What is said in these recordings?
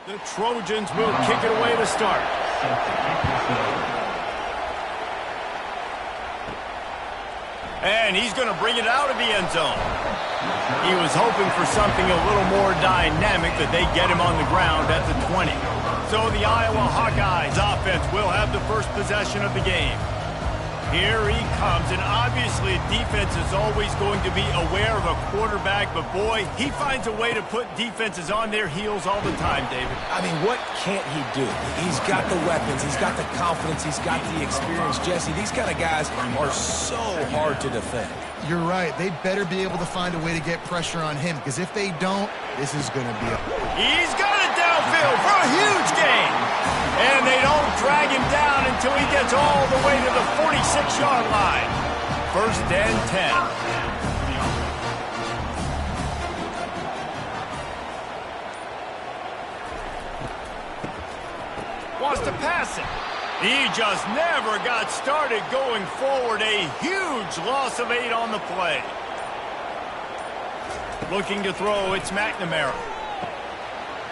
The Trojans will kick it away to start. And he's going to bring it out of the end zone. He was hoping for something a little more dynamic, that they get him on the ground at the 20. So the Iowa Hawkeyes offense will have the first possession of the game. Here he comes, and obviously defense is always going to be aware of a quarterback, but boy, he finds a way to put defenses on their heels all the time, David. I mean, what can't he do? He's got the weapons, he's got the confidence, he's got the experience. Jesse, these kind of guys are so hard to defend. You're right. They better be able to find a way to get pressure on him, because if they don't, this is going to be a... He's got it downfield for a huge gain. And they don't drag him down until he gets all the way to the 46-yard line. First and 10. Wants to pass it. He just never got started going forward. A huge loss of 8 on the play. Looking to throw, it's McNamara.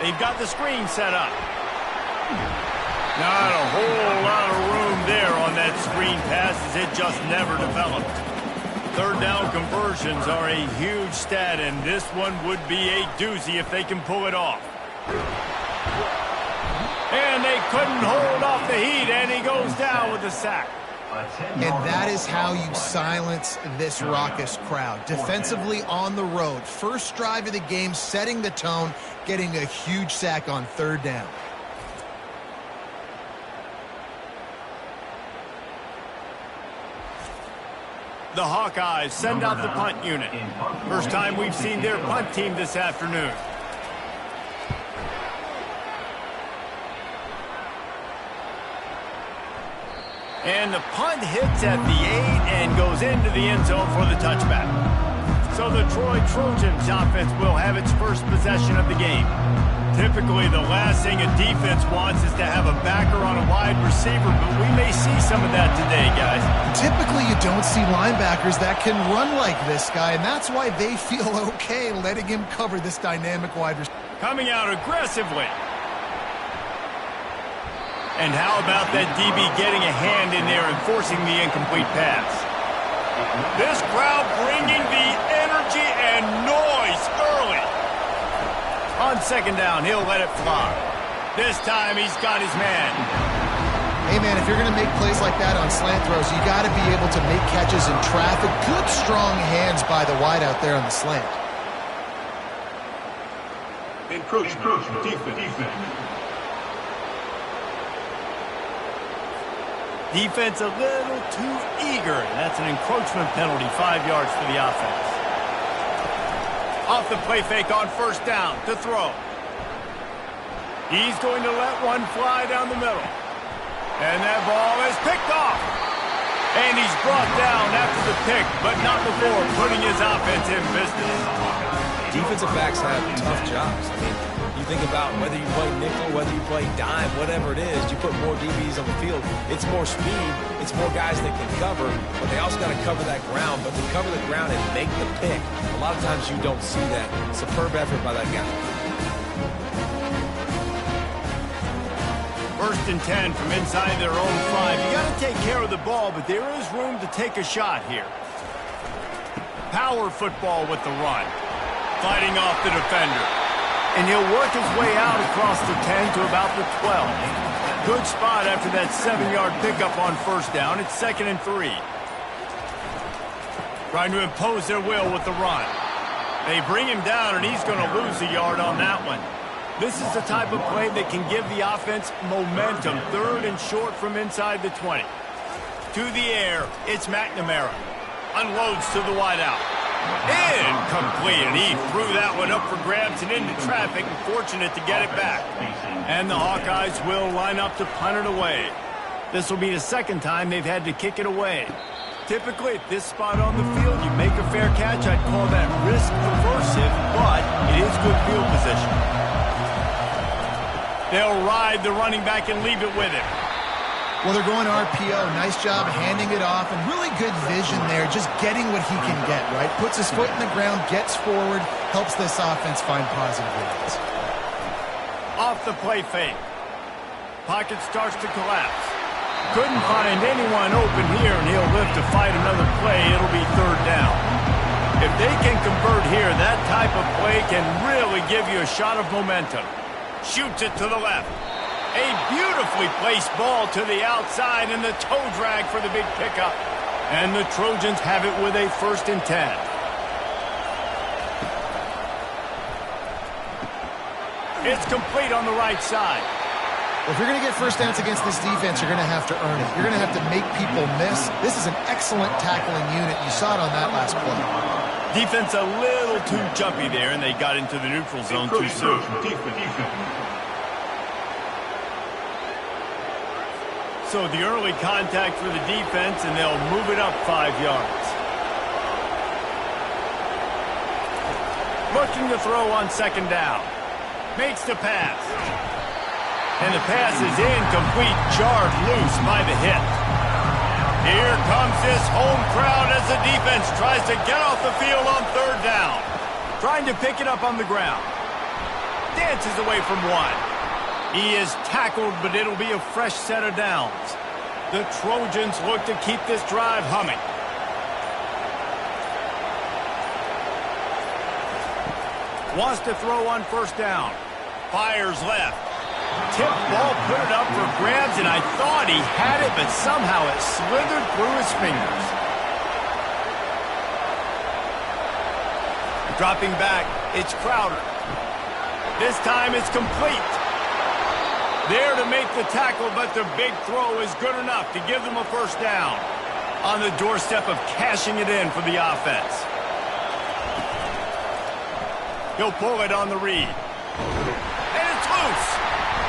They've got the screen set up. Not a whole lot of room there on that screen pass, as it just never developed. Third down conversions are a huge stat, and this one would be a doozy if they can pull it off. And they couldn't hold off the heat, and he goes down with a sack. And that is how you silence this raucous crowd. Defensively on the road. First drive of the game, setting the tone, getting a huge sack on third down. The Hawkeyes send out the punt unit. First time we've seen their punt team this afternoon. And the punt hits at the 8 and goes into the end zone for the touchback. So the Troy Trojans offense will have its first possession of the game. Typically, the last thing a defense wants is to have a backer on a wide receiver, but we may see some of that today, guys. Typically, you don't see linebackers that can run like this guy, and that's why they feel okay letting him cover this dynamic wide receiver. Coming out aggressively. And how about that DB getting a hand in there and forcing the incomplete pass? This crowd bringing the energy and noise early. On second down, he'll let it fly. This time, he's got his man. Hey, man, if you're going to make plays like that on slant throws, you got to be able to make catches in traffic. Good, strong hands by the wide out there on the slant. Encroachment, defense. Defense a little too eager. That's an encroachment penalty, 5 yards for the offense. Off the play fake on first down to throw. He's going to let one fly down the middle. And that ball is picked off. And he's brought down after the pick, but not before putting his offense in business. Defensive backs have tough jobs. I mean, you think about whether you play nickel, whether you play dime, whatever it is, you put more DBs on the field. It's more speed, it's more guys that can cover, but they also got to cover that ground. But to cover the ground and make the pick, a lot of times you don't see that. Superb effort by that guy. First and 10 from inside their own 5. You got to take care of the ball, but there is room to take a shot here. Power football with the run. Fighting off the defender. And he'll work his way out across the 10 to about the 12. Good spot after that 7-yard pickup on first down. It's 2nd and 3. Trying to impose their will with the run. They bring him down, and he's going to lose a yard on that one. This is the type of play that can give the offense momentum. 3rd and short from inside the 20. To the air, it's McNamara. Unloads to the wideout. Incomplete, and he threw that one up for grabs and into traffic, and fortunate to get it back. And the Hawkeyes will line up to punt it away. This will be the second time they've had to kick it away. Typically, at this spot on the field, you make a fair catch. I'd call that risk aversive, but it is good field position. They'll ride the running back and leave it with him. Well, they're going RPO. Nice job handing it off, and really good vision there, just getting what he can get, right? Puts his foot in the ground, gets forward, helps this offense find positive results. Off the play fake. Pocket starts to collapse. Couldn't find anyone open here, and he'll live to fight another play. It'll be third down. If they can convert here, that type of play can really give you a shot of momentum. Shoots it to the left. A beautifully placed ball to the outside, and the toe drag for the big pickup. And the Trojans have it with a 1st and 10. It's complete on the right side. If you're going to get first downs against this defense, you're going to have to earn it. You're going to have to make people miss. This is an excellent tackling unit. You saw it on that last play. Defense a little too jumpy there, and they got into the neutral zone too soon. So the early contact for the defense, and they'll move it up 5 yards. Looking to throw on 2nd down. Makes the pass. And the pass is incomplete, jarred loose by the hit. Here comes this home crowd as the defense tries to get off the field on 3rd down. Trying to pick it up on the ground. Dances away from one. He is tackled, but it'll be a fresh set of downs. The Trojans look to keep this drive humming. Wants to throw on 1st down. Fires left. Tip ball, put it up for grabs, and I thought he had it, but somehow it slithered through his fingers. Dropping back, it's Crowder. This time it's complete. There to make the tackle, but the big throw is good enough to give them a 1st down. On the doorstep of cashing it in for the offense. He'll pull it on the read. And it's loose.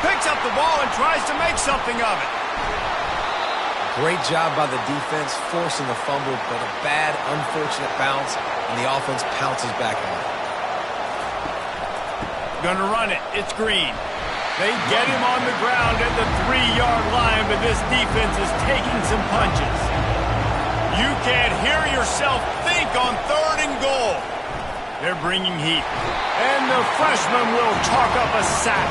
Picks up the ball and tries to make something of it. Great job by the defense forcing the fumble, but a bad, unfortunate bounce, and the offense pounces back on it. Gonna run it. It's Green. They get him on the ground at the 3-yard line, but this defense is taking some punches. You can't hear yourself think on 3rd and goal. They're bringing heat. And the freshman will chalk up a sack.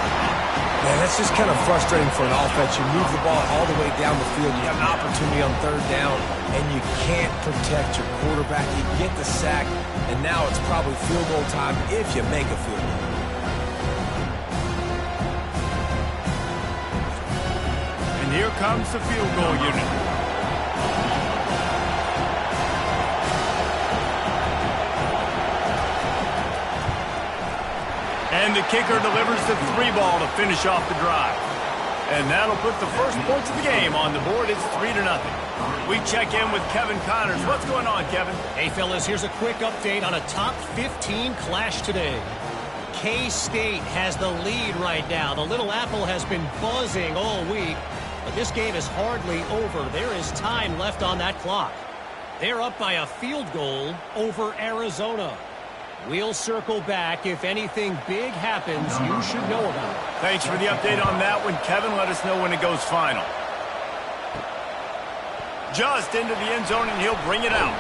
Man, that's just kind of frustrating for an offense. You move the ball all the way down the field. You have an opportunity on 3rd down, and you can't protect your quarterback. You get the sack, and now it's probably field goal time if you make a field goal. And here comes the field goal unit. And the kicker delivers the 3 ball to finish off the drive. And that'll put the first points of the game on the board. It's 3-0. We check in with Kevin Connors. What's going on, Kevin? Hey, fellas, here's a quick update on a top 15 clash today. K-State has the lead right now. The Little Apple has been buzzing all week, but this game is hardly over. There is time left on that clock. They're up by a field goal over Arizona. We'll circle back. If anything big happens, you should know about it. Thanks for the update on that one, Kevin. Let us know when it goes final. Just into the end zone, and he'll bring it out.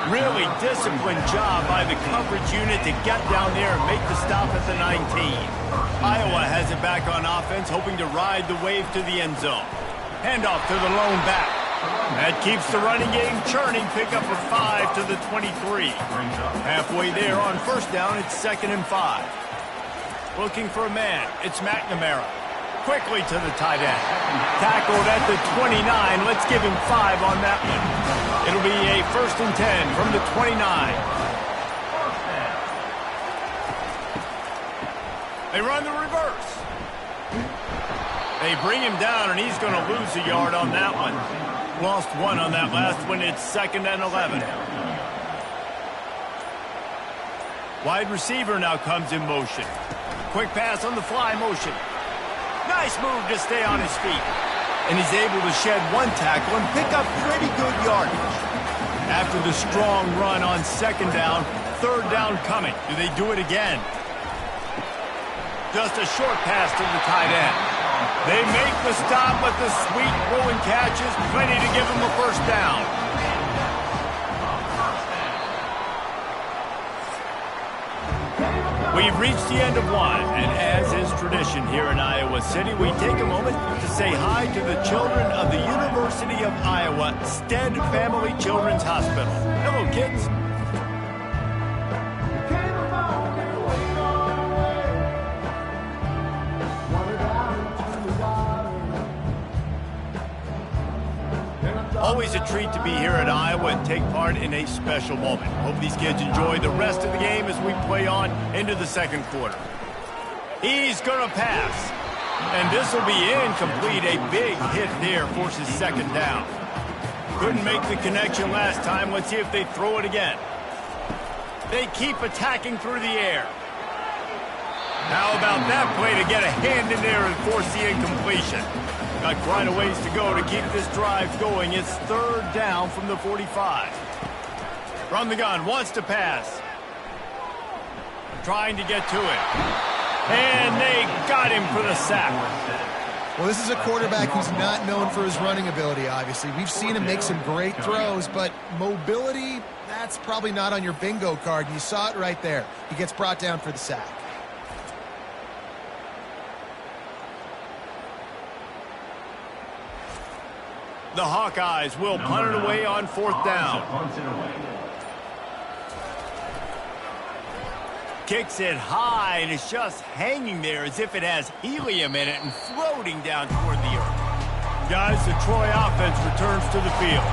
Really disciplined job by the coverage unit to get down there and make the stop at the 19. Iowa has it back on offense, hoping to ride the wave to the end zone. Handoff to the lone back. That keeps the running game churning. Pick up a 5 to the 23. Halfway there on 1st down, it's 2nd and 5. Looking for a man. It's McNamara. Quickly to the tight end. Tackled at the 29. Let's give him 5 on that one. It'll be a 1st and 10 from the 29. They run the reverse. They bring him down, and he's going to lose a yard on that one. Lost 1 on that last one. It's 2nd and 11. Wide receiver now comes in motion. Quick pass on the fly motion. Nice move to stay on his feet. And he's able to shed 1 tackle and pick up pretty good yardage. After the strong run on 2nd down, 3rd down coming. Do they do it again? Just a short pass to the tight end. They make the stop, but the sweet throwing catch is plenty to give them a 1st down. We've reached the end of one, and as is tradition here in Iowa City, we take a moment to say hi to the children of the University of Iowa Stead Family Children's Hospital. Hello, kids. Always a treat to be here at Iowa and take part in a special moment. Hope these kids enjoy the rest of the game as we play on into the second quarter. He's going to pass. And this will be incomplete. A big hit there forces second down. Couldn't make the connection last time. Let's see if they throw it again. They keep attacking through the air. How about that play to get a hand in there and force the incompletion? Got quite a ways to go to keep this drive going. It's third down from the 45. From the gun, wants to pass. Trying to get to it. And they got him for the sack. Well, this is a quarterback who's not known for his running ability, obviously. We've seen him make some great throws, but mobility, that's probably not on your bingo card. You saw it right there. He gets brought down for the sack. The Hawkeyes will punt it away on fourth down. Kicks it high, and it's just hanging there as if it has helium in it and floating down toward the earth. Guys, the Troy offense returns to the field.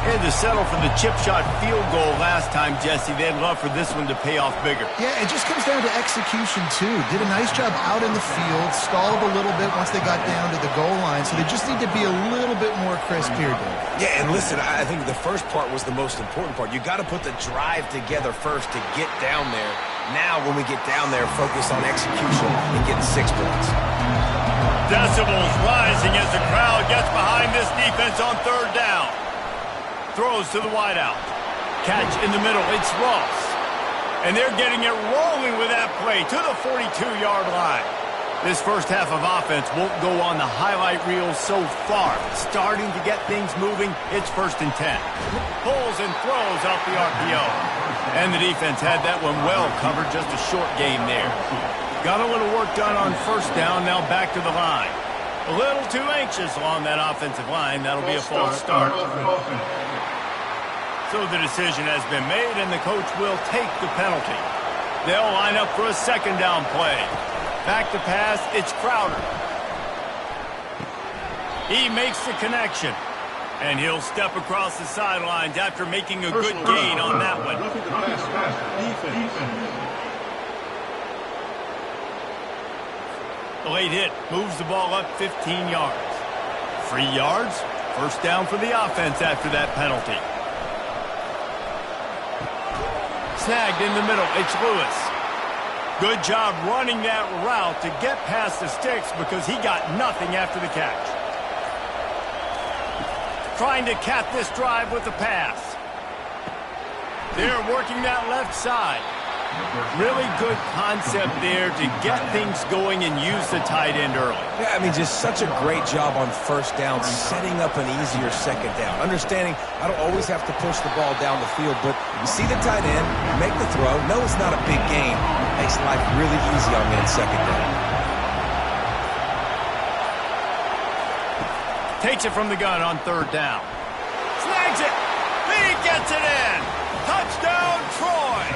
They had to settle for the chip shot field goal last time, Jesse. They'd love for this one to pay off bigger. Yeah, it just comes down to execution, too. Did a nice job out in the field, stalled a little bit once they got down to the goal line, so they just need to be a little bit more crisp here, Dave. Yeah, and listen, I think the first part was the most important part. You got to put the drive together first to get down there. Now, when we get down there, focus on execution and getting 6 points. Decibels rising as the crowd gets behind this defense on third down. Throws to the wideout. Catch in the middle. It's Ross. And they're getting it rolling with that play to the 42-yard line. This first half of offense won't go on the highlight reel so far. Starting to get things moving. It's 1st and 10. Pulls and throws off the RPO. And the defense had that one well covered. Just a short game there. Got a little work done on first down. Now back to the line. A little too anxious along that offensive line. That'll be a false start. So the decision has been made, and the coach will take the penalty. They'll line up for a second down play. Back to pass, it's Crowder. He makes the connection, and he'll step across the sidelines after making a good gain on that one. The late hit moves the ball up 15 yards. 3 yards, first down for the offense after that penalty. Snagged in the middle, it's Lewis. Good job running that route to get past the sticks because he got nothing after the catch. Trying to cap this drive with the pass. They're working that left side. Really good concept there to get things going and use the tight end early. Yeah, I mean, just such a great job on first down, setting up an easier second down. Understanding I don't always have to push the ball down the field, but you see the tight end, make the throw. No, it's not a big gain. Makes life really easy on me in second down. Takes it from the gun on third down. Snags it. He gets it in. Touchdown, Troy.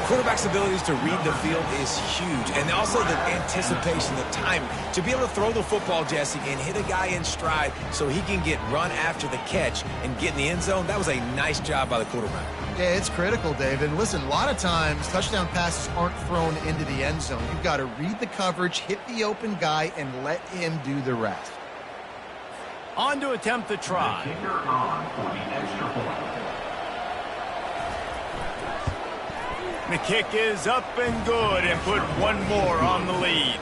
Quarterback's abilities to read the field is huge, and also the anticipation, the time to be able to throw the football, Jesse, and hit a guy in stride so he can get run after the catch and get in the end zone. That was a nice job by the quarterback. Yeah, it's critical, Dave. And listen, a lot of times touchdown passes aren't thrown into the end zone. You've got to read the coverage, hit the open guy, and let him do the rest. On to attempt the try. The kick is up and good and put one more on the lead.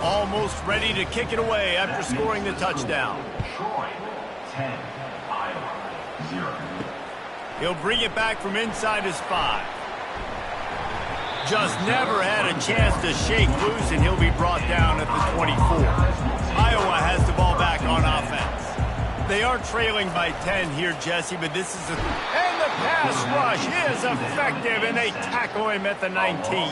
Almost ready to kick it away after scoring the touchdown. Troy, 10, Iowa, 0. He'll bring it back from inside his 5. Just never had a chance to shake loose, and he'll be brought down at the 24. Iowa has the ball back on offense. They are trailing by 10 here, Jesse, but this is and the pass rush is effective, and they tackle him at the 19.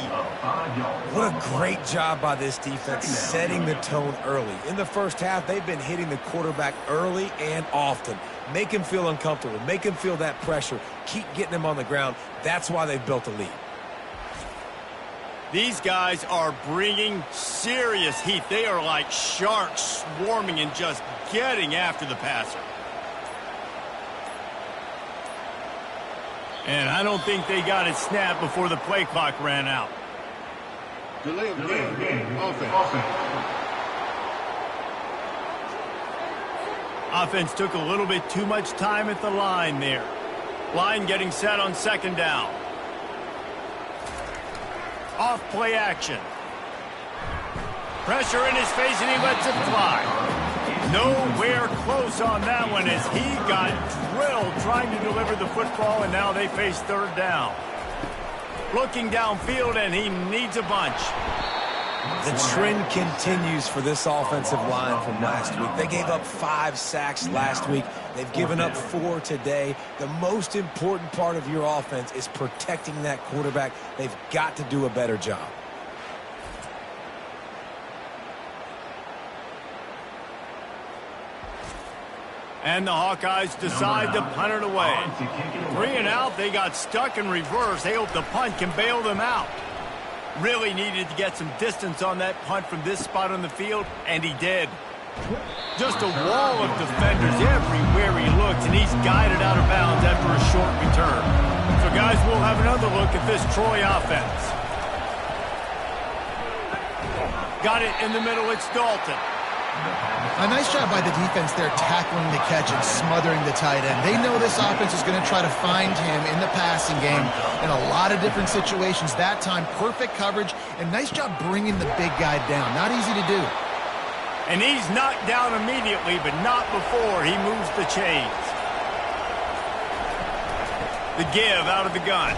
What a great job by this defense setting the tone early. In the first half, they've been hitting the quarterback early and often. Make him feel uncomfortable. Make him feel that pressure. Keep getting him on the ground. That's why they've built a lead. These guys are bringing serious heat. They are like sharks swarming and just getting after the passer. And I don't think they got it snapped before the play clock ran out. Delay of game. Offense. Offense took a little bit too much time at the line there. Line getting set on second down. Off play action. Pressure in his face, and he lets it fly. Nowhere close on that one as he got drilled trying to deliver the football, and now they face third down. Looking downfield, and he needs a bunch. The trend continues for this offensive line from last week. They gave up 5 sacks last week. They've given up 4 today. The most important part of your offense is protecting that quarterback. They've got to do a better job. And the Hawkeyes decide to punt it away. 3 and out, they got stuck in reverse. They hope the punt can bail them out. Really needed to get some distance on that punt from this spot on the field, and he did. Just a wall of defenders everywhere he looks, and he's guided out of bounds after a short return. So, guys, we'll have another look at this Troy offense. Got it in the middle, it's Dalton. A nice job by the defense there tackling the catch and smothering the tight end. They know this offense is going to try to find him in the passing game in a lot of different situations. That time, perfect coverage, and nice job bringing the big guy down. Not easy to do. And he's knocked down immediately, but not before he moves the chains. The give out of the gun.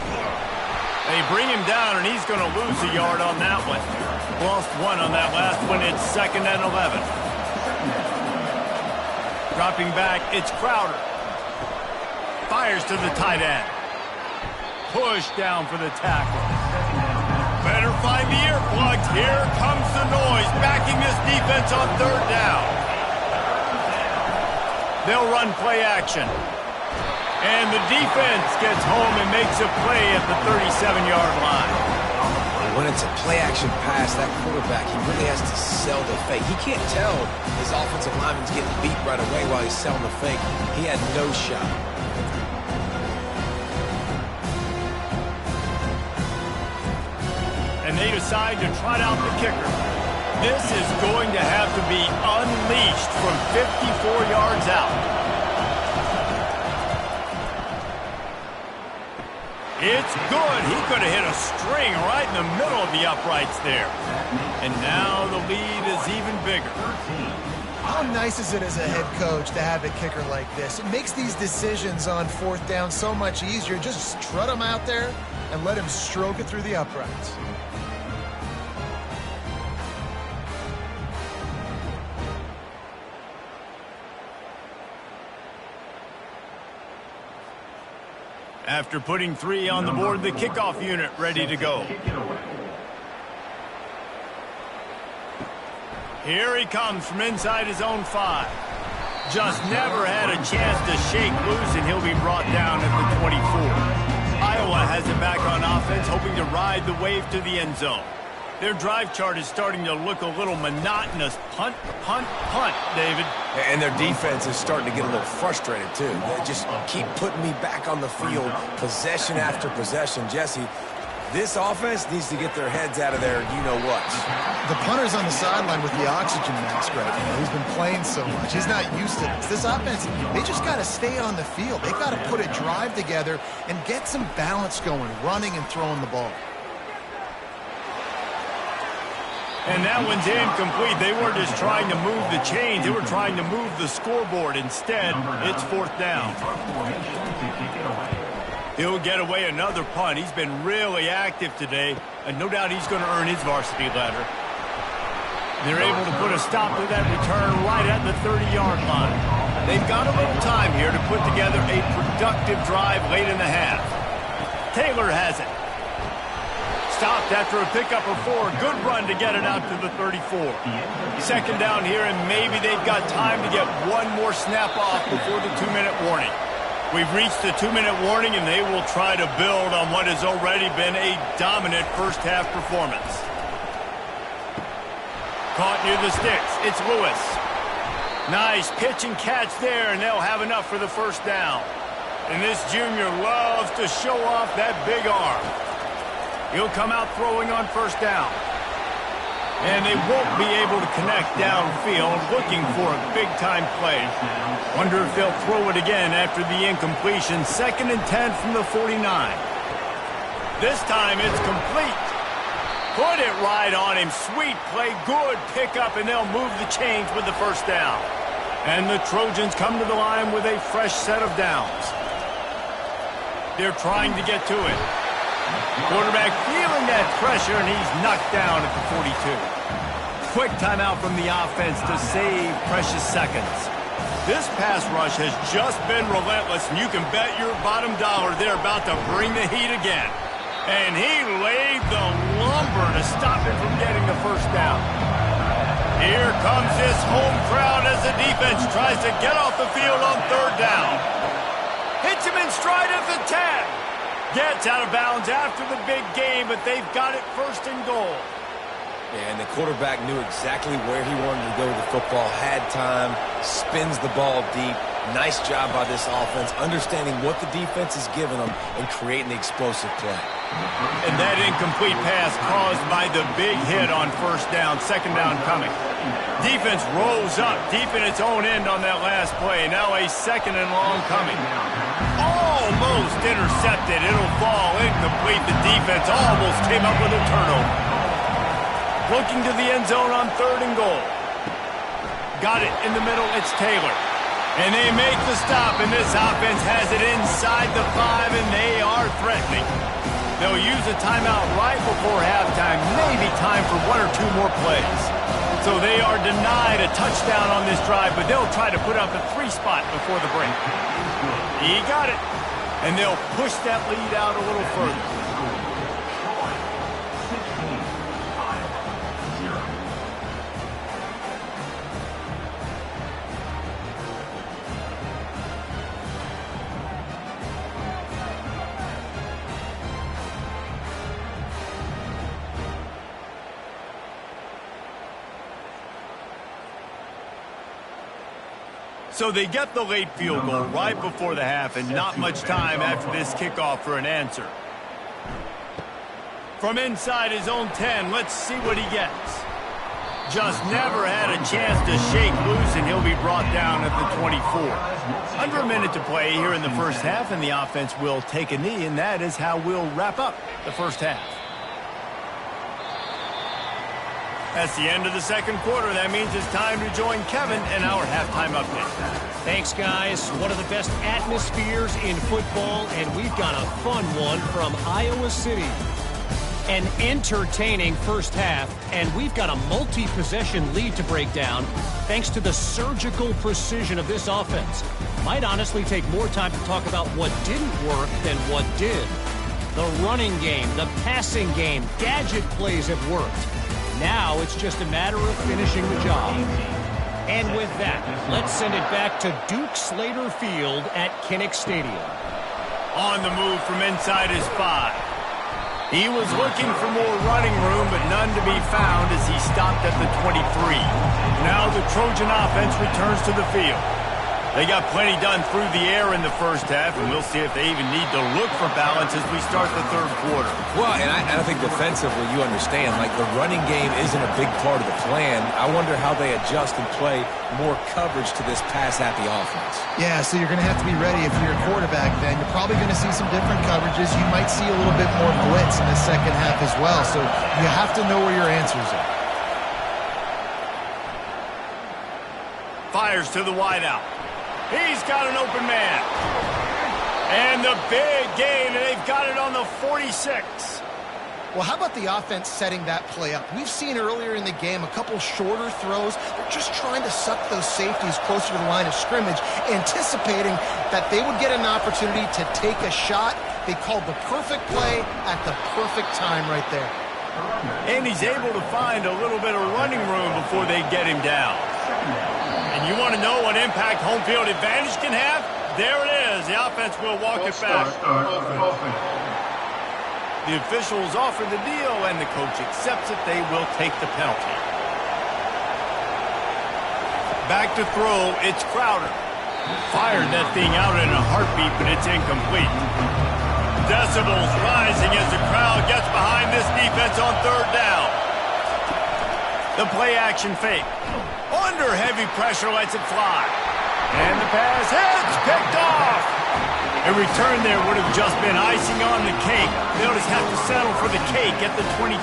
They bring him down, and he's going to lose a yard on that one. Lost 1 on that last one. It's 2nd and 11. Dropping back, it's Crowder. Fires to the tight end. Push down for the tackle. Better find the earplugs. Here comes the noise, backing this defense on third down. They'll run play action. And the defense gets home and makes a play at the 37-yard line. When it's a play-action pass, that quarterback, he really has to sell the fake. He can't tell his offensive lineman's getting beat right away while he's selling the fake. He had no shot. And they decide to trot out the kicker. This is going to have to be unleashed from 54 yards out. It's good. He could have hit a string right in the middle of the uprights there. And now the lead is even bigger. How nice is it as a head coach to have a kicker like this? It makes these decisions on fourth down so much easier. Just strut him out there and let him stroke it through the uprights. After putting 3 on the board, the kickoff unit ready to go. Here he comes from inside his own 5. Just never had a chance to shake loose, and he'll be brought down at the 24. Iowa has it back on offense, hoping to ride the wave to the end zone. Their drive chart is starting to look a little monotonous. Punt, punt, punt, David. And their defense is starting to get a little frustrated, too. They just keep putting me back on the field, possession after possession. Jesse, this offense needs to get their heads out of there, you-know-what. The punter's on the sideline with the oxygen mask right now. He's been playing so much. He's not used to this. This offense, they just got to stay on the field. They've got to put a drive together and get some balance going, running and throwing the ball. And that one's incomplete. They weren't just trying to move the chains. They were trying to move the scoreboard. Instead, it's 4th down. He'll get away another punt. He's been really active today, and no doubt he's going to earn his varsity letter. They're able to put a stop to that return right at the 30-yard line. They've got a little time here to put together a productive drive late in the half. Taylor has it. Stopped after a pickup of 4. Good run to get it out to the 34. Second down here, and maybe they've got time to get one more snap off before the 2-minute warning. We've reached the 2-minute warning, and they will try to build on what has already been a dominant first-half performance. Caught near the sticks. It's Lewis. Nice pitch and catch there, and they'll have enough for the first down. And this junior loves to show off that big arm. He'll come out throwing on first down. And they won't be able to connect downfield, looking for a big-time play. Wonder if they'll throw it again after the incompletion. 2nd and 10 from the 49. This time it's complete. Put it right on him. Sweet play, good pickup, and they'll move the chains with the first down. And the Trojans come to the line with a fresh set of downs. They're trying to get to it. Quarterback feeling that pressure, and he's knocked down at the 42. Quick timeout from the offense to save precious seconds. This pass rush has just been relentless, and you can bet your bottom dollar they're about to bring the heat again. And he laid the lumber to stop him from getting the first down. Here comes this home crowd as the defense tries to get off the field on 3rd down. Hits him in stride at the 10. Gets out of bounds after the big game, but they've got it 1st and goal. Yeah, and the quarterback knew exactly where he wanted to go with the football, had time, spins the ball deep. Nice job by this offense, understanding what the defense is giving them and creating the explosive play. And that incomplete pass caused by the big hit on first down, 2nd down coming. Defense rolls up deep in its own end on that last play. Now a 2nd and long coming. Almost intercepted. It'll fall incomplete. The defense almost came up with a turnover. Looking to the end zone on 3rd and goal. Got it in the middle. It's Taylor. And they make the stop, and this offense has it inside the 5, and they are threatening. They'll use a timeout right before halftime, maybe time for 1 or 2 more plays. So they are denied a touchdown on this drive, but they'll try to put up a 3 spot before the break. He got it, and they'll push that lead out a little further. So they get the late field goal right before the half, and not much time after this kickoff for an answer. From inside his own 10, let's see what he gets. Just never had a chance to shake loose, and he'll be brought down at the 24. Under a minute to play here in the first half, and the offense will take a knee, and that is how we'll wrap up the first half. That's the end of the 2nd quarter. That means it's time to join Kevin in our halftime update. Thanks, guys. One of the best atmospheres in football, and we've got a fun one from Iowa City. An entertaining first half, and we've got a multi-possession lead to break down thanks to the surgical precision of this offense. Might honestly take more time to talk about what didn't work than what did. The running game, the passing game, gadget plays have worked. Now it's just a matter of finishing the job. And with that, let's send it back to Duke Slater Field at Kinnick Stadium. On the move from inside his 5. He was looking for more running room, but none to be found as he stopped at the 23. Now the Trojan offense returns to the field. They got plenty done through the air in the first half, and we'll see if they even need to look for balance as we start the 3rd quarter. Well, and I think defensively, you understand, like the running game isn't a big part of the plan. I wonder how they adjust and play more coverage to this pass-happy offense. Yeah, so you're going to have to be ready if you're a quarterback then. You're probably going to see some different coverages. You might see a little bit more blitz in the second half as well, so you have to know where your answers are. Fires to the wideout. He's got an open man. And the big gain, and they've got it on the 46. Well, how about the offense setting that play up? We've seen earlier in the game a couple shorter throws. They're just trying to suck those safeties closer to the line of scrimmage, anticipating that they would get an opportunity to take a shot. They called the perfect play at the perfect time right there. And he's able to find a little bit of running room before they get him down. And you want to know what impact home field advantage can have? There it is. The offense will walk it back. The officials offer the deal, and the coach accepts it. They will take the penalty. Back to throw. It's Crowder. Fired that thing out in a heartbeat, but it's incomplete. Decibels rising as the crowd gets behind this defense on third down. The play action fake. Under heavy pressure, lets it fly. And the pass hits, picked off. A return there would have just been icing on the cake. They'll just have to settle for the cake at the 23.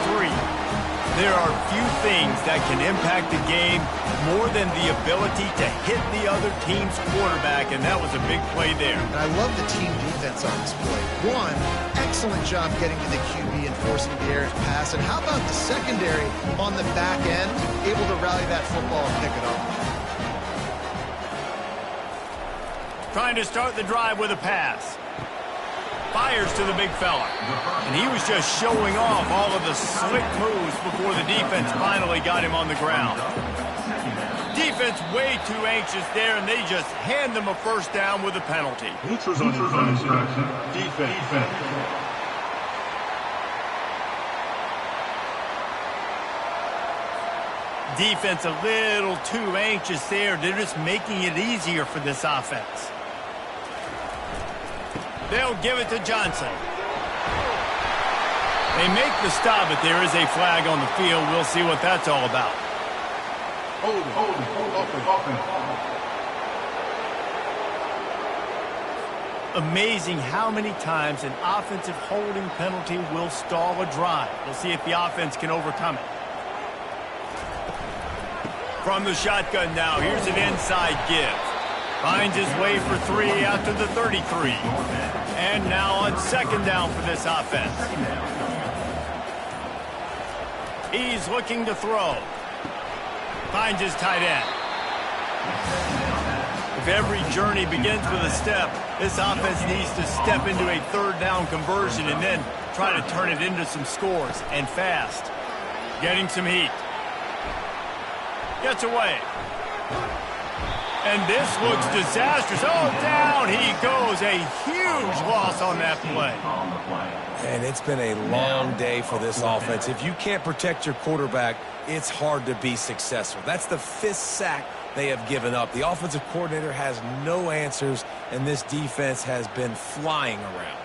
There are few things that can impact the game more than the ability to hit the other team's quarterback, and that was a big play there. And I love the team defense on this play. One, excellent job getting to the QB and forcing the errant pass. And how about the secondary on the back end, able to rally that football and pick it up? Trying to start the drive with a pass. Fires to the big fella. And he was just showing off all of the slick moves before the defense finally got him on the ground. Defense way too anxious there, and they just hand them a first down with a penalty. Neutral zone infraction. Defense. Defense a little too anxious there. They're just making it easier for this offense. They'll give it to Johnson. They make the stop, but there is a flag on the field. We'll see what that's all about. Amazing how many times an offensive holding penalty will stall a drive. We'll see if the offense can overcome it. From the shotgun now, here's an inside give. Finds his way for 3 out to the 33. And now on second down for this offense. He's looking to throw. Finds his tight end. If every journey begins with a step, this offense needs to step into a third down conversion and then try to turn it into some scores, and fast. Getting some heat. Gets away. And this looks disastrous. Oh, down he goes. A huge loss on that play. And it's been a long day for this offense. If you can't protect your quarterback, it's hard to be successful. That's the 5th sack they have given up. The offensive coordinator has no answers, and this defense has been flying around.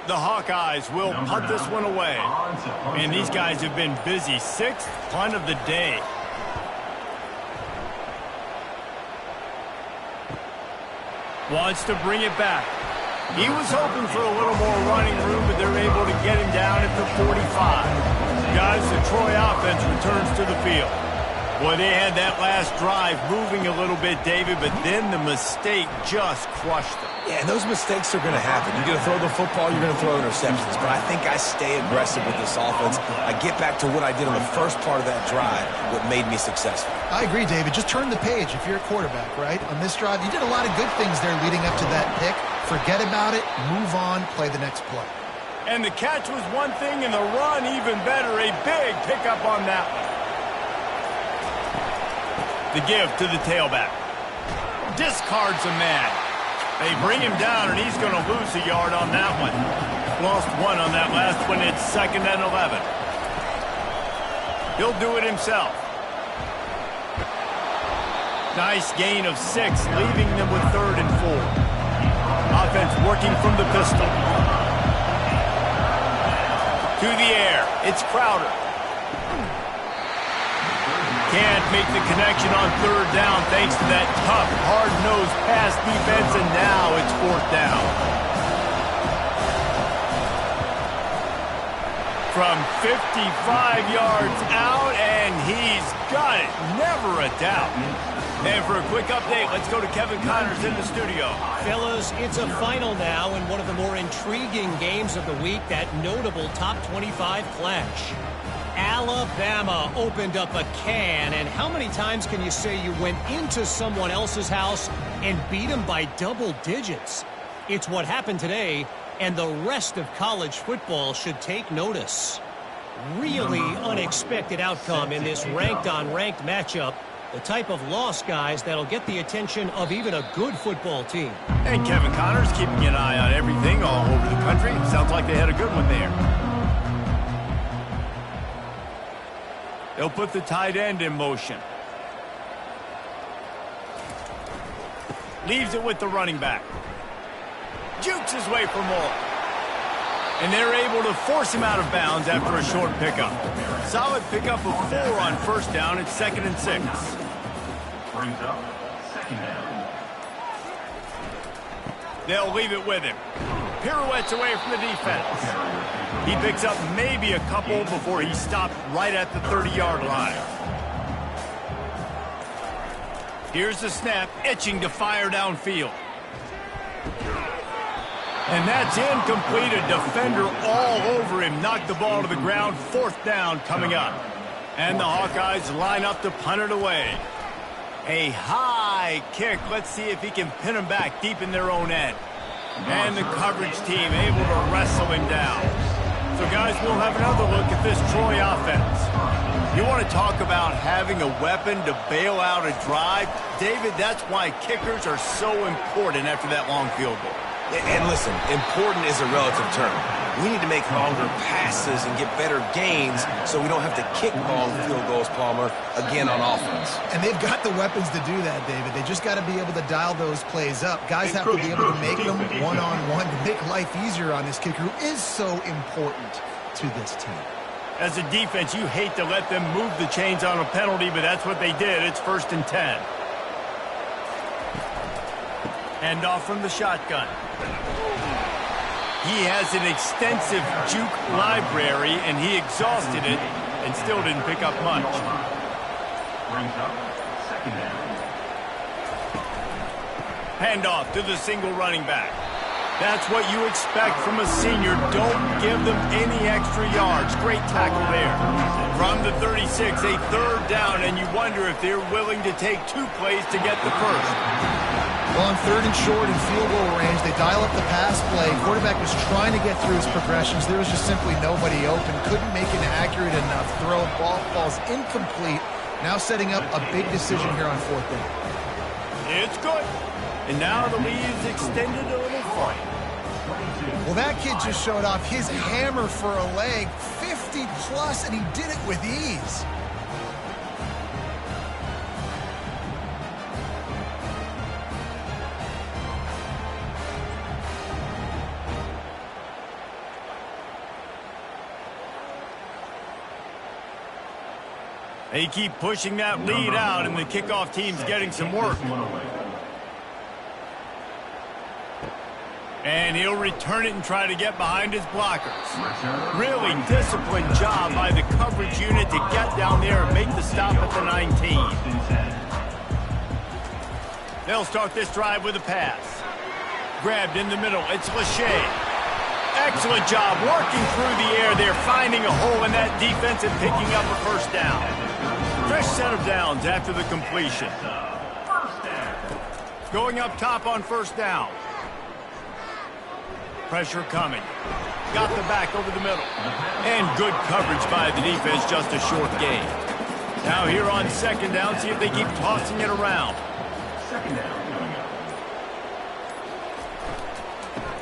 The Hawkeyes will punt this one away. And these guys have been busy. 6th punt of the day. Wants to bring it back. He was hoping for a little more running room, but they're able to get him down at the 45. Guys, the Troy offense returns to the field. Boy, they had that last drive moving a little bit, David, but then the mistake just crushed them. Yeah, and those mistakes are going to happen. You're going to throw the football, you're going to throw interceptions. But I think I stay aggressive with this offense. I get back to what I did on the first part of that drive, what made me successful. I agree, David. Just turn the page if you're a quarterback, right? On this drive, you did a lot of good things there leading up to that pick. Forget about it, move on, play the next play. And the catch was one thing, and the run even better. A big pickup on that one. The give to the tailback. Discards a man. They bring him down, and he's going to lose a yard on that one. Lost 1 on that last one. It's 2nd and 11. He'll do it himself. Nice gain of 6, leaving them with 3rd and 4. Offense working from the pistol. To the air. It's Crowder. Can't make the connection on 3rd down thanks to that tough, hard-nosed pass defense, and now it's 4th down. From 55 yards out, and he's got it. Never a doubt. And for a quick update, let's go to Kevin Connors in the studio. Fellas, it's a final now in one of the more intriguing games of the week, that notable top 25 clash. Alabama opened up a can, and how many times can you say you went into someone else's house and beat them by double digits? It's what happened today, and the rest of college football should take notice. Really unexpected outcome in this ranked-on-ranked matchup. The type of loss, guys, that'll get the attention of even a good football team. And Kevin Connors keeping an eye on everything all over the country. Sounds like they had a good one there. They'll put the tight end in motion. Leaves it with the running back. Jukes his way for more. And they're able to force him out of bounds after a short pickup. Solid pickup of 4 on first down. It's 2nd and 6. Brings up 2nd down. They'll leave it with him. Pirouettes away from the defense. He picks up maybe a couple before he stopped right at the 30-yard line. Here's the snap, itching to fire downfield. And that's incomplete. A defender all over him. Knocked the ball to the ground. 4th down coming up. And the Hawkeyes line up to punt it away. A high kick. Let's see if he can pin him back deep in their own end. And the coverage team able to wrestle him down. So, guys, we'll have another look at this Troy offense. You want to talk about having a weapon to bail out a drive? David, that's why kickers are so important after that long field goal. And listen, important is a relative term. We need to make longer passes and get better gains so we don't have to kick long field goals, Palmer, again on offense. And they've got the weapons to do that, David. They just got to be able to dial those plays up. Guys have to be able to make them one-on-one to make life easier on this kicker, who is so important to this team. As a defense, you hate to let them move the chains on a penalty, but that's what they did. It's 1st and 10. Hand off from the shotgun. He has an extensive juke library, and he exhausted it and still didn't pick up much. Brings up 2nd down. Hand off to the single running back. That's what you expect from a senior. Don't give them any extra yards. Great tackle there. From the 36, a 3rd down, and you wonder if they're willing to take 2 plays to get the first. Well, on 3rd and short in field goal range, they dial up the pass play. Quarterback was trying to get through his progressions. There was just simply nobody open. Couldn't make an accurate enough throw. Ball falls incomplete. Now setting up a big decision here on 4th down. It's good. And now the lead is extended a little further. Well, that kid just showed off his hammer for a leg, 50-plus, and he did it with ease. They keep pushing that lead out, and the kickoff team's getting some work. And he'll return it and try to get behind his blockers. Really disciplined job by the coverage unit to get down there and make the stop at the 19. They'll start this drive with a pass. Grabbed in the middle. It's Lachey. Excellent job working through the air there, finding a hole in that defense and picking up a 1st down. Fresh set of downs after the completion. Going up top on 1st down. Pressure coming. Got the back over the middle. And good coverage by the defense, just a short gain. Now here on 2nd down, see if they keep tossing it around. 2nd down.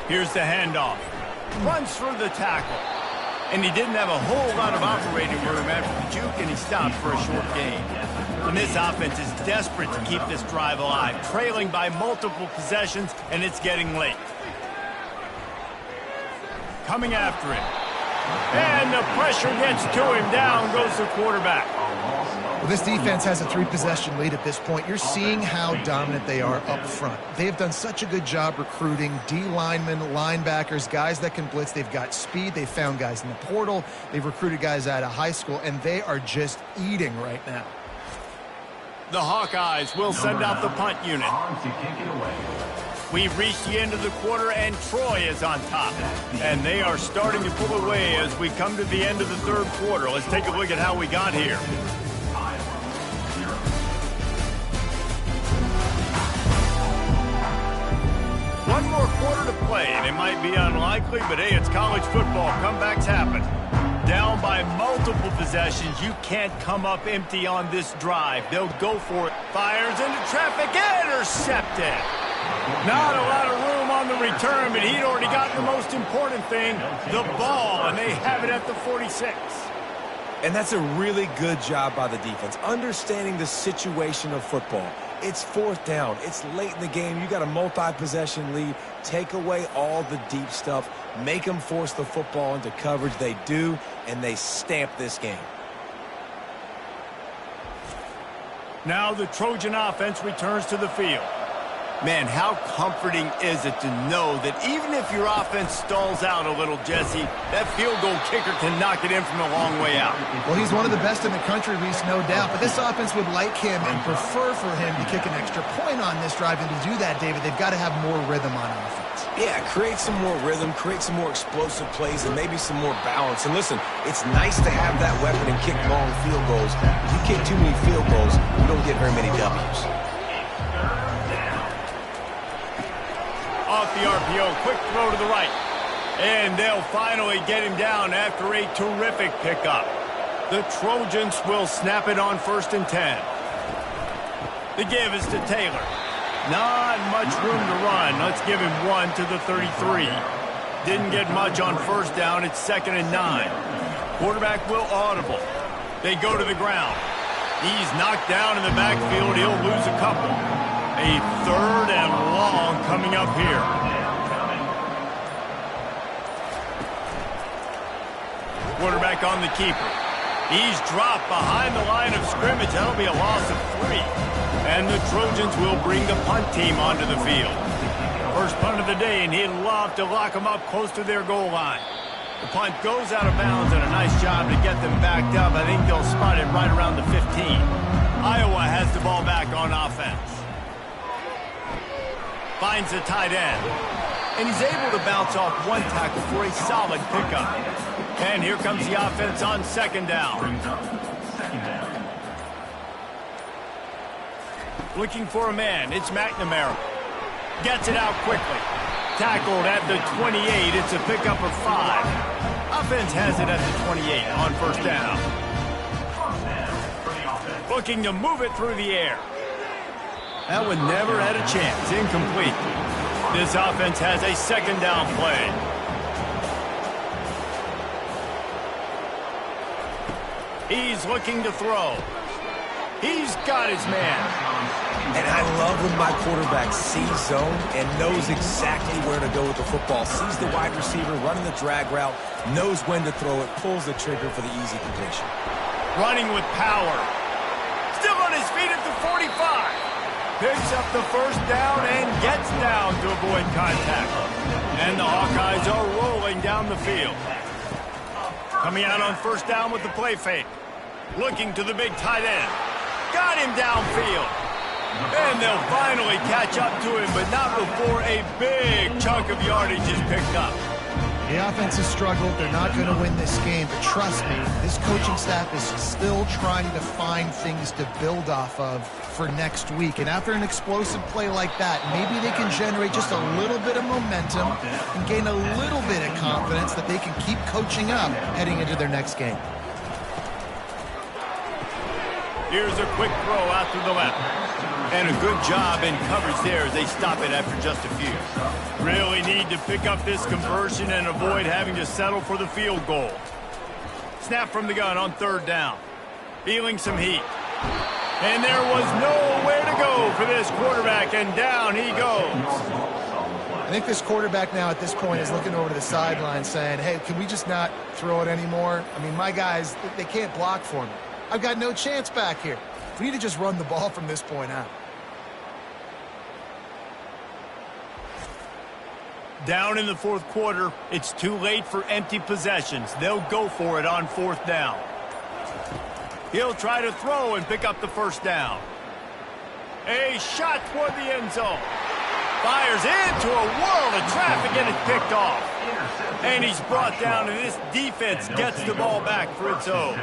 Here's the handoff. Runs through the tackle. And he didn't have a whole lot of operating room after the juke, and he stopped for a short gain. And this offense is desperate to keep this drive alive, trailing by multiple possessions, and it's getting late. Coming after him. And the pressure gets to him. Down goes the quarterback. Well, this defense has a 3-possession lead at this point. You're seeing how dominant they are up front. They have done such a good job recruiting D-linemen, linebackers, guys that can blitz. They've got speed. They've found guys in the portal. They've recruited guys out of high school, and they are just eating right now. The Hawkeyes will send out the punt unit. On to kick it away. We've reached the end of the quarter, and Troy is on top. And they are starting to pull away as we come to the end of the third quarter. Let's take a look at how we got here. One more quarter to play, and it might be unlikely, but hey, it's college football. Comebacks happen. Down by multiple possessions. You can't come up empty on this drive. They'll go for it. Fires into traffic. Intercepted. Not a lot of room on the return, but he'd already gotten the most important thing, the ball, and they have it at the 46. And that's a really good job by the defense, understanding the situation of football. It's fourth down. It's late in the game. You got a multi-possession lead. Take away all the deep stuff. Make them force the football into coverage. They do, and they stamp this game. Now the Trojan offense returns to the field. Man, how comforting is it to know that even if your offense stalls out a little, Jesse, that field goal kicker can knock it in from a long way out. Well, he's one of the best in the country, Reese, no doubt. But this offense would like him and prefer for him to kick an extra point on this drive. And to do that, David, they've got to have more rhythm on offense. Yeah, create some more rhythm, create some more explosive plays, and maybe some more balance. And listen, it's nice to have that weapon and kick long field goals. If you kick too many field goals, you don't get very many W's. Off the RPO, quick throw to the right. And they'll finally get him down after a terrific pickup. The Trojans will snap it on 1st and 10. The give is to Taylor. Not much room to run. Let's give him one to the 33. Didn't get much on 1st down. It's 2nd and 9. Quarterback will audible. They go to the ground. He's knocked down in the backfield. He'll lose a couple. A 3rd and long coming up here. Quarterback on the keeper. He's dropped behind the line of scrimmage. That'll be a loss of 3. And the Trojans will bring the punt team onto the field. First punt of the day, and he'd love to lock them up close to their goal line. The punt goes out of bounds, and a nice job to get them backed up. I think they'll spot it right around the 15. Iowa has the ball back on offense. Finds the tight end. And he's able to bounce off one tackle for a solid pickup. And here comes the offense on 2nd down. Brings up 2nd down. Looking for a man. It's McNamara. Gets it out quickly. Tackled at the 28. It's a pickup of 5. Offense has it at the 28 on 1st down. First down for the offense. Looking to move it through the air. That one never had a chance. Incomplete. This offense has a 2nd down play. He's looking to throw. He's got his man. And I love when my quarterback sees zone and knows exactly where to go with the football. Sees the wide receiver running the drag route, knows when to throw it, pulls the trigger for the easy completion. Running with power. Still on his feet at the 45. Picks up the 1st down and gets down to avoid contact. And the Hawkeyes are rolling down the field. Coming out on 1st down with the play fake. Looking to the big tight end. Got him downfield. And they'll finally catch up to him, but not before a big chunk of yardage is picked up. The offense has struggled. They're not going to win this game. But trust me, this coaching staff is still trying to find things to build off of for next week. And after an explosive play like that, maybe they can generate just a little bit of momentum and gain a little bit of confidence that they can keep coaching up heading into their next game. Here's a quick throw out to the left. And a good job in coverage there as they stop it after just a few. Really need to pick up this conversion and avoid having to settle for the field goal. Snap from the gun on 3rd down. Feeling some heat. And there was nowhere to go for this quarterback, and down he goes. I think this quarterback now at this point is looking over to the sideline saying, hey, can we just not throw it anymore? I mean, my guys, they can't block for me. I've got no chance back here. We need to just run the ball from this point out. Down in the 4th quarter, it's too late for empty possessions. They'll go for it on 4th down. He'll try to throw and pick up the 1st down. A shot toward the end zone. Fires into a world of traffic and it's picked off. And he's brought down, and this defense gets the ball back for its own.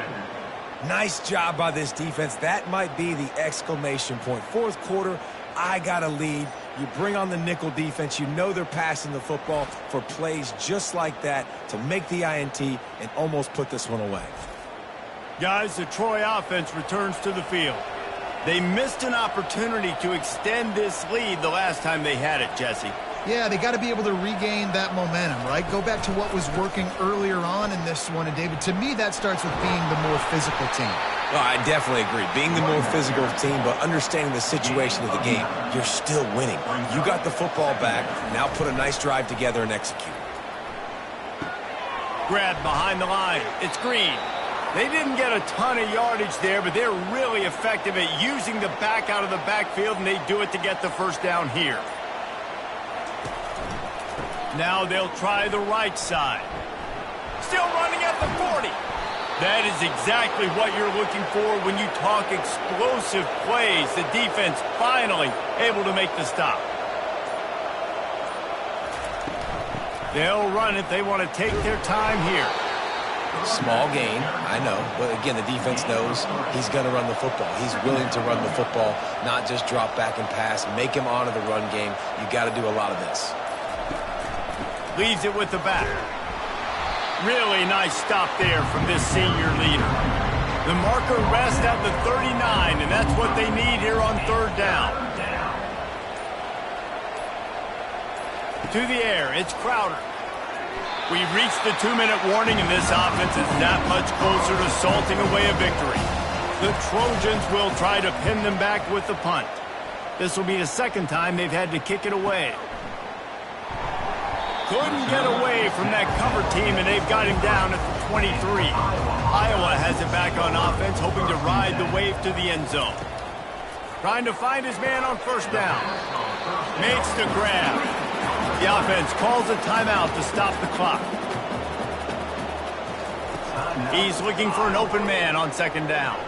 Nice job by this defense. That might be the exclamation point. Fourth quarter, I got a lead. You bring on the nickel defense. You know they're passing the football for plays just like that to make the INT and almost put this one away. Guys, the Troy offense returns to the field. They missed an opportunity to extend this lead the last time they had it, Jesse. Yeah, they got to be able to regain that momentum, right? Go back to what was working earlier on in this one. And, David, to me, that starts with being the more physical team. Well, I definitely agree. Being the more physical team, but understanding the situation of the game, you're still winning. You got the football back. Now put a nice drive together and execute. Grab behind the line. It's Green. They didn't get a ton of yardage there, but they're really effective at using the back out of the backfield, and they do it to get the first down here. Now they'll try the right side. Still running at the 40. That is exactly what you're looking for when you talk explosive plays. The defense finally able to make the stop. They'll run it. They want to take their time here. Small gain, I know. But again, the defense knows he's going to run the football. He's willing to run the football, not just drop back and pass. Make him honor the run game. You got to do a lot of this. Leaves it with the back. Really nice stop there from this senior leader. The marker rests at the 39, and that's what they need here on third down. To the air, it's Crowder. We've reached the 2-minute warning, and this offense is that much closer to salting away a victory. The Trojans will try to pin them back with the punt. This will be the second time they've had to kick it away. Couldn't get away from that cover team, and they've got him down at the 23. Iowa has it back on offense, hoping to ride the wave to the end zone. Trying to find his man on first down. Makes the grab. The offense calls a timeout to stop the clock. He's looking for an open man on second down.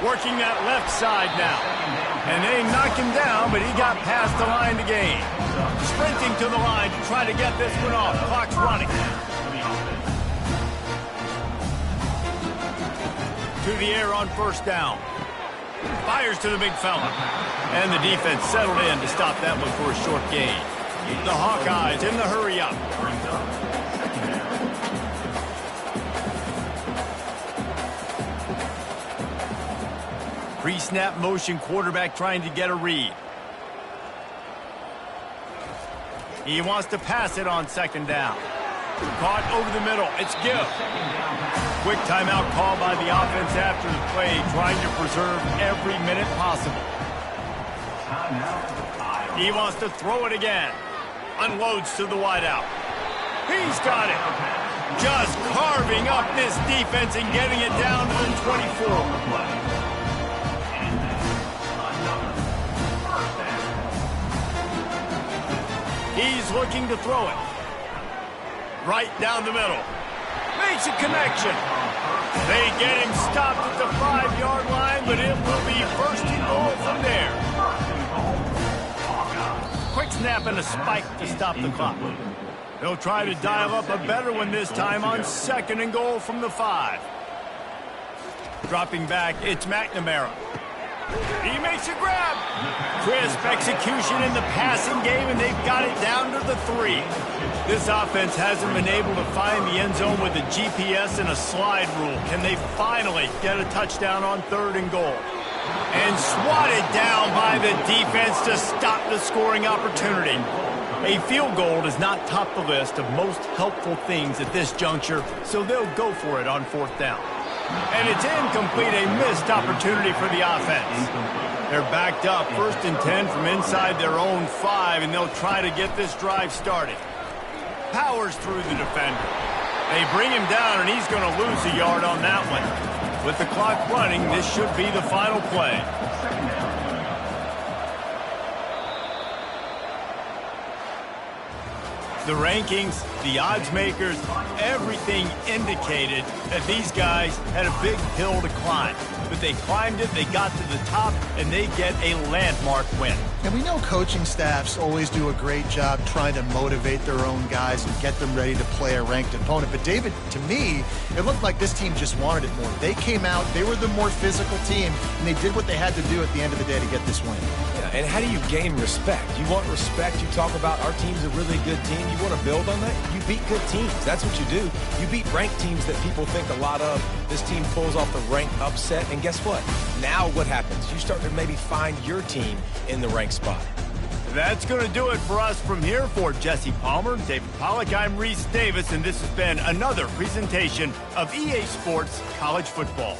Working that left side now. And they knock him down, but he got past the line to gain. Sprinting to the line to try to get this one off. Clock's running. To the air on first down. Fires to the big fella. And the defense settled in to stop that one for a short gain. The Hawkeyes in the hurry-up. Pre-snap motion quarterback trying to get a read. He wants to pass it on second down. Caught over the middle. It's Gibb. Quick timeout call by the offense after the play, trying to preserve every minute possible. He wants to throw it again. Unloads to the wideout. He's got it. Just carving up this defense and getting it down to the 24. He's looking to throw it. Right down the middle. Makes a connection. They get him stopped at the 5-yard line, but it will be first and goal from there. Quick snap and a spike to stop the clock. They'll try to dial up a better one this time on second and goal from the 5. Dropping back, it's McNamara. He makes a grab. Crisp execution in the passing game, and they've got it down to the 3. This offense hasn't been able to find the end zone with a GPS and a slide rule. Can they finally get a touchdown on third and goal? And swatted down by the defense to stop the scoring opportunity. A field goal does not top the list of most helpful things at this juncture, so they'll go for it on fourth down. And it's incomplete, a missed opportunity for the offense. They're backed up, 1st and 10 from inside their own 5, and they'll try to get this drive started. Powers through the defender. They bring him down, and he's going to lose a yard on that one. With the clock running, this should be the final play. The rankings, the odds makers, everything indicated that these guys had a big hill to climb. But they climbed it, they got to the top, and they get a landmark win. And we know coaching staffs always do a great job trying to motivate their own guys and get them ready to play a ranked opponent. But David, to me, it looked like this team just wanted it more. They came out, they were the more physical team, and they did what they had to do at the end of the day to get this win. Yeah, and how do you gain respect? You want respect, you talk about our team's a really good team. You want to build on that? You beat good teams. That's what you do. You beat ranked teams that people think a lot of. This team pulls off the ranked upset, and guess what? Now what happens? You start to maybe find your team in the ranked spot. That's going to do it for us from here. For Jesse Palmer, David Pollack, I'm Reese Davis, and this has been another presentation of EA Sports College Football.